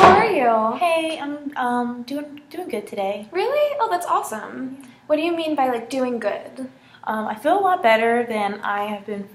how are you? Hey, I'm doing good today. Really? Oh, that's awesome. What do you mean by like doing good? I feel a lot better than I have been,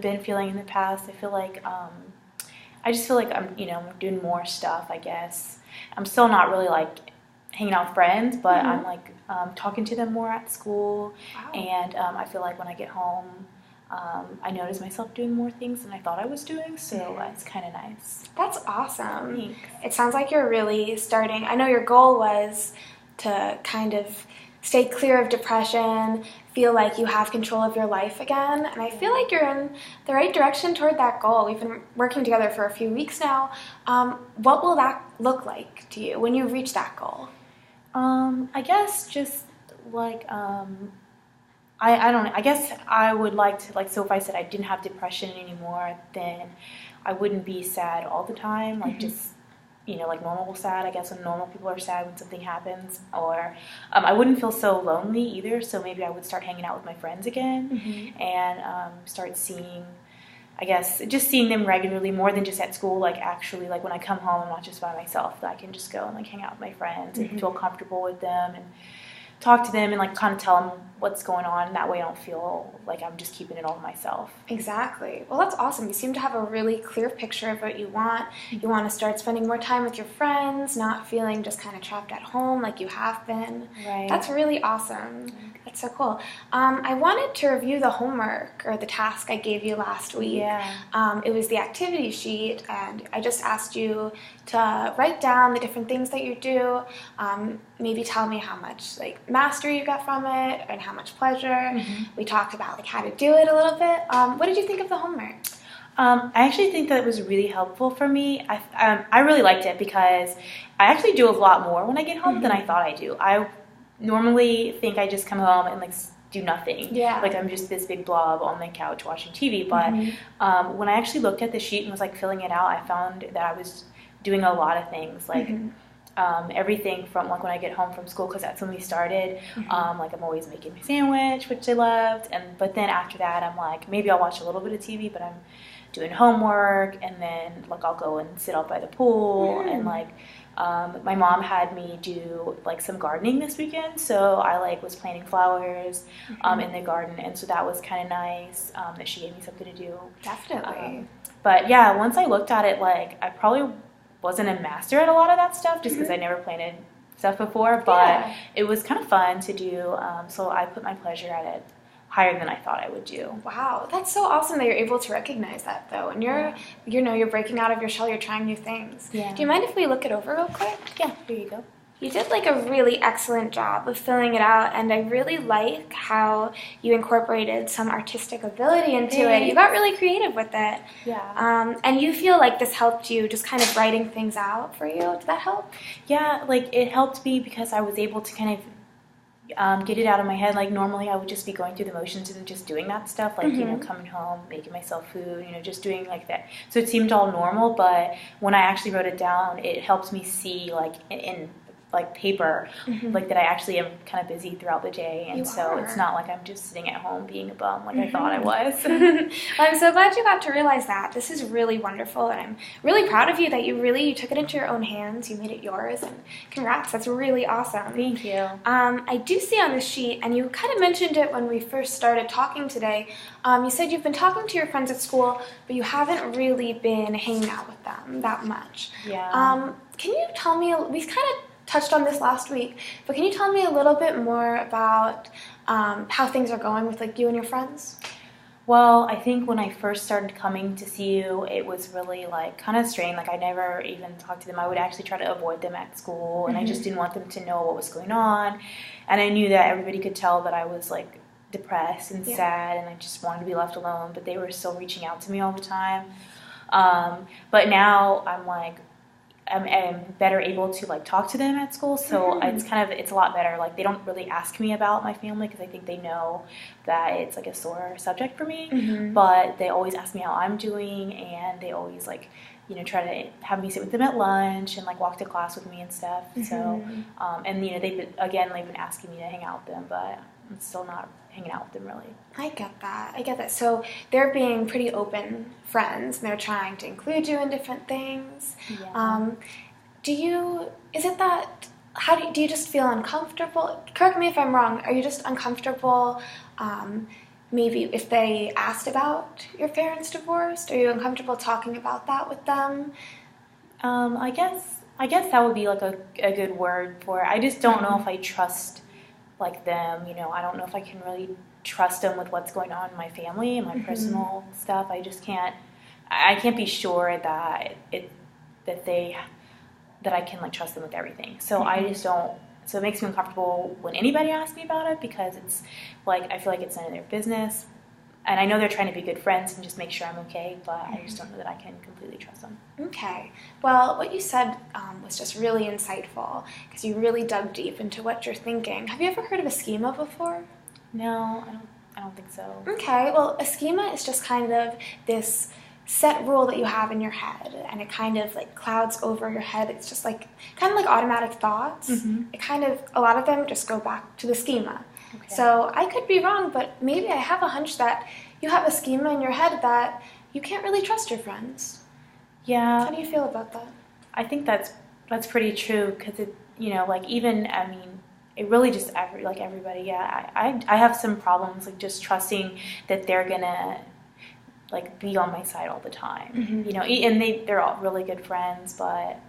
been feeling in the past. I feel like I just feel like I'm doing more stuff, I guess. I'm still not really like hanging out with friends, but I'm like talking to them more at school, Wow. and I feel like when I get home, I notice myself doing more things than I thought I was doing, so it's kind of nice. That's awesome. Thanks. It sounds like you're really starting. I know your goal was to kind of stay clear of depression, feel like you have control of your life again, and I feel like you're in the right direction toward that goal. We've been working together for a few weeks now. What will that look like to you when you reach that goal? I guess just like I don't know. I guess I would like to, like, so if I said I didn't have depression anymore, then I wouldn't be sad all the time, like just, like normal sad, I guess, when normal people are sad when something happens, or I wouldn't feel so lonely either, so maybe I would start hanging out with my friends again, and start seeing, I guess, just seeing them regularly more than just at school, like actually, like when I come home, I'm not just by myself, that I can just go and like hang out with my friends and feel comfortable with them and talk to them and like kind of tell them what's going on. That way I don't feel like I'm just keeping it all to myself. Exactly. Well, that's awesome. You seem to have a really clear picture of what you want. You want to start spending more time with your friends, not feeling just kind of trapped at home like you have been. Right. That's really awesome. That's so cool. I wanted to review the homework or the task I gave you last week. Yeah. It was the activity sheet, and I just asked you to write down the different things that you do. Maybe tell me how much like mastery you got from it and how much pleasure. We talked about like how to do it a little bit. What did you think of the homework? I actually think that it was really helpful for me. I really liked it because I actually do a lot more when I get home than I thought I do. I normally think I just come home and like do nothing. Yeah. Like I'm just this big blob on the couch watching TV. But when I actually looked at the sheet and was like filling it out, I found that I was doing a lot of things, like everything from like when I get home from school, because that's when we started. Like I'm always making my sandwich, which I loved, but then after that I'm like, maybe I'll watch a little bit of TV, but I'm doing homework, and then like I'll go and sit out by the pool, and like my mom had me do like some gardening this weekend, so I like was planting flowers in the garden, and so that was kind of nice that she gave me something to do. Definitely. But yeah, once I looked at it, like I probably wasn't a master at a lot of that stuff just because I never planted stuff before, but it was kind of fun to do, so I put my pleasure at it higher than I thought I would do. Wow, that's so awesome that you're able to recognize that though, and you're breaking out of your shell, you're trying new things. Yeah. Do you mind if we look it over real quick? Yeah, here you go. You did like a really excellent job of filling it out, and I really like how you incorporated some artistic ability into it. You got really creative with it. Yeah. And you feel like this helped you just kind of writing things out for you. Did that help? Yeah, like it helped me because I was able to kind of get it out of my head. Like normally I would just be going through the motions and just doing that stuff, like coming home, making myself food, just doing like that. So it seemed all normal, but when I actually wrote it down, it helps me see like in like paper, like that I actually am kind of busy throughout the day, and it's not like I'm just sitting at home being a bum like I thought I was. I'm so glad you got to realize that. This is really wonderful, and I'm really proud of you that you took it into your own hands, you made it yours, and congrats, that's really awesome. Thank you. I do see on the sheet, and you kind of mentioned it when we first started talking today, you said you've been talking to your friends at school, but you haven't really been hanging out with them that much. Yeah. Can you tell me, we kind of touched on this last week, but can you tell me a little bit more about how things are going with like you and your friends? Well, I think when I first started coming to see you, it was really like kind of strange. Like I never even talked to them. I would actually try to avoid them at school, and I just didn't want them to know what was going on. And I knew that everybody could tell that I was like depressed and sad, and I just wanted to be left alone, but they were still reaching out to me all the time. But now I'm like, I'm better able to like talk to them at school, so it's a lot better. Like they don't really ask me about my family because I think they know that it's like a sore subject for me, but they always ask me how I'm doing, and they always like try to have me sit with them at lunch and like walk to class with me and stuff. So and they've been asking me to hang out with them, but I'm still not hanging out with them really. I get that. So they're being pretty open friends, and they're trying to include you in different things. Yeah. is it that, do you just feel uncomfortable? Correct me if I'm wrong. Are you just uncomfortable, maybe if they asked about your parents' divorce? Are you uncomfortable talking about that with them? I guess that would be like a good word for it. I just don't know if I trust like them. I don't know if I can really trust them with what's going on in my family and my personal stuff. I just can't. I can't be sure that I can like trust them with everything. So I just don't. So it makes me uncomfortable when anybody asks me about it, because it's like I feel like it's none of their business. And I know they're trying to be good friends and just make sure I'm okay, but I just don't know that I can completely trust them. Okay. Well, what you said was just really insightful, because you really dug deep into what you're thinking. Have you ever heard of a schema before? No, I don't think so. Okay. Well, a schema is just kind of this set rule that you have in your head, and it kind of like clouds over your head. It's just like kind of like automatic thoughts. It kind of, a lot of them just go back to the schema. Okay. So I could be wrong, but maybe I have a hunch that you have a schema in your head that you can't really trust your friends. Yeah. How do you feel about that? I think that's pretty true, because it, like even, I mean, it really just everybody. Yeah, I have some problems like just trusting that they're gonna like be on my side all the time. And they're all really good friends, but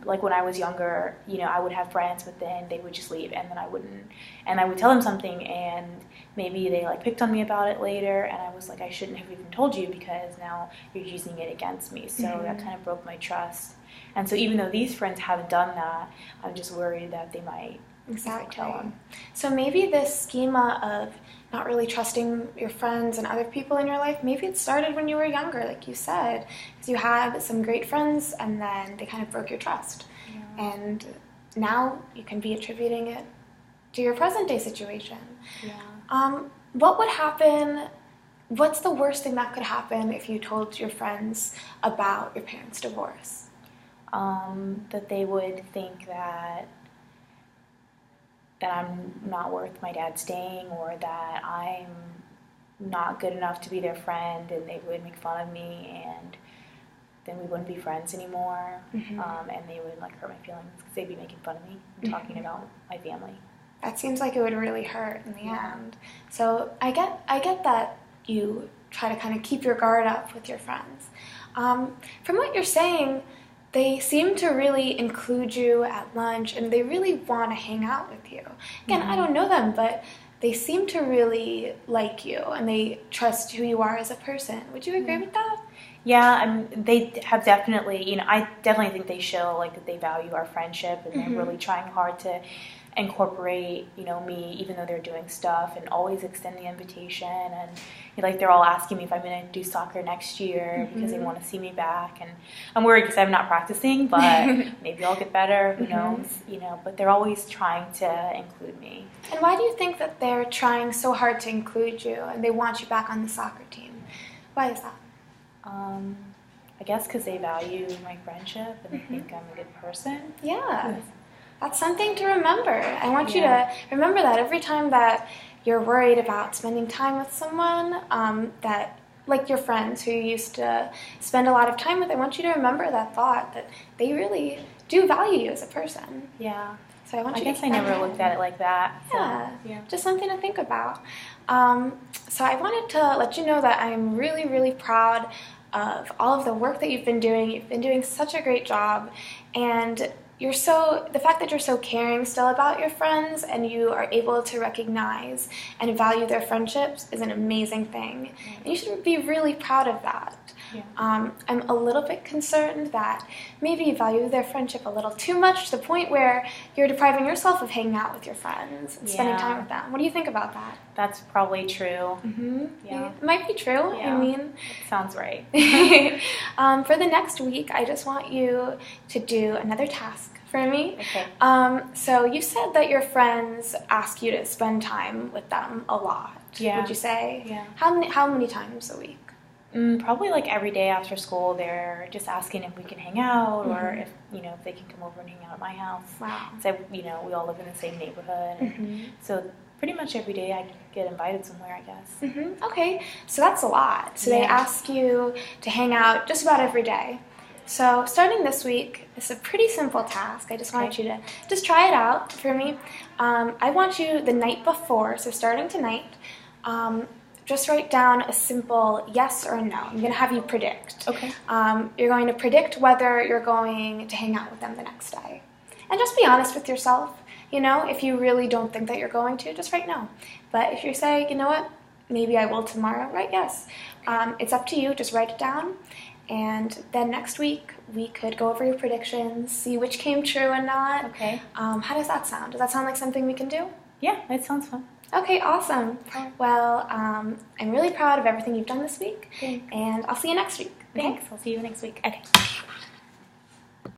like when I was younger, I would have friends, but then they would just leave, and then I wouldn't, and I would tell them something, and maybe they like picked on me about it later, and I was like, I shouldn't have even told you, because now you're using it against me. So that kind of broke my trust. And so even though these friends haven't done that, I'm just worried that they might. Exactly. Tell them. So maybe this schema of not really trusting your friends and other people in your life, maybe it started when you were younger, like you said, because you had some great friends and then they kind of broke your trust. Yeah. And now you can be attributing it to your present day situation. Yeah. What would happen, what's the worst thing that could happen if you told your friends about your parents' divorce? That they would think that I'm not worth my dad staying, or that I'm not good enough to be their friend, and they would make fun of me, and then we wouldn't be friends anymore. And they would like hurt my feelings, because they'd be making fun of me and talking about my family. That seems like it would really hurt in the end. So I get that you try to kind of keep your guard up with your friends. From what you're saying, they seem to really include you at lunch, and they really want to hang out with you. Again, I don't know them, but they seem to really like you, and they trust who you are as a person. Would you agree with that? Yeah, they have definitely, I definitely think they show like that they value our friendship, and they're really trying hard to incorporate, me, even though they're doing stuff, and always extend the invitation. And like they're all asking me if I'm going to do soccer next year, because they want to see me back. And I'm worried because I'm not practicing, but maybe I'll get better. Who knows? But they're always trying to include me. And why do you think that they're trying so hard to include you, and they want you back on the soccer team? Why is that? I guess because they value my friendship, and they think I'm a good person. Yeah. That's something to remember. I want you to remember that every time that you're worried about spending time with someone, that like your friends who you used to spend a lot of time with, I want you to remember that thought, that they really do value you as a person. Yeah. So I guess I never looked at it like that. Yeah. Just something to think about. So I wanted to let you know that I'm really, really proud of all of the work that you've been doing. You've been doing such a great job, and the fact that you're so caring still about your friends, and you are able to recognize and value their friendships, is an amazing thing. And you should be really proud of that. Yeah. I'm a little bit concerned that maybe you value their friendship a little too much, to the point where you're depriving yourself of hanging out with your friends and spending time with them. What do you think about that? That's probably true. Yeah. It might be true. Yeah. I mean, it sounds right. For the next week, I just want you to do another task for me. Okay. So you said that your friends ask you to spend time with them a lot. Yeah. Would you say? Yeah. How many times a week? Probably like every day after school. They're just asking if we can hang out, or if if they can come over and hang out at my house. Wow. So we all live in the same neighborhood, and so pretty much every day I get invited somewhere, I guess. Okay, so that's a lot. So they ask you to hang out just about every day. So starting this week is a pretty simple task. I just want you to just try it out for me. I want you the night before, so starting tonight, just write down a simple yes or no. I'm going to have you predict. Okay. You're going to predict whether you're going to hang out with them the next day. And just be honest with yourself. If you really don't think that you're going to, just write no. But if you say, you know what, maybe I will tomorrow, write yes. It's up to you. Just write it down. And then next week, we could go over your predictions, see which came true and not. Okay. How does that sound? Does that sound like something we can do? Yeah, it sounds fun. Okay, awesome. Well, I'm really proud of everything you've done this week. Thanks. And I'll see you next week. Thanks. I'll see you next week. Okay.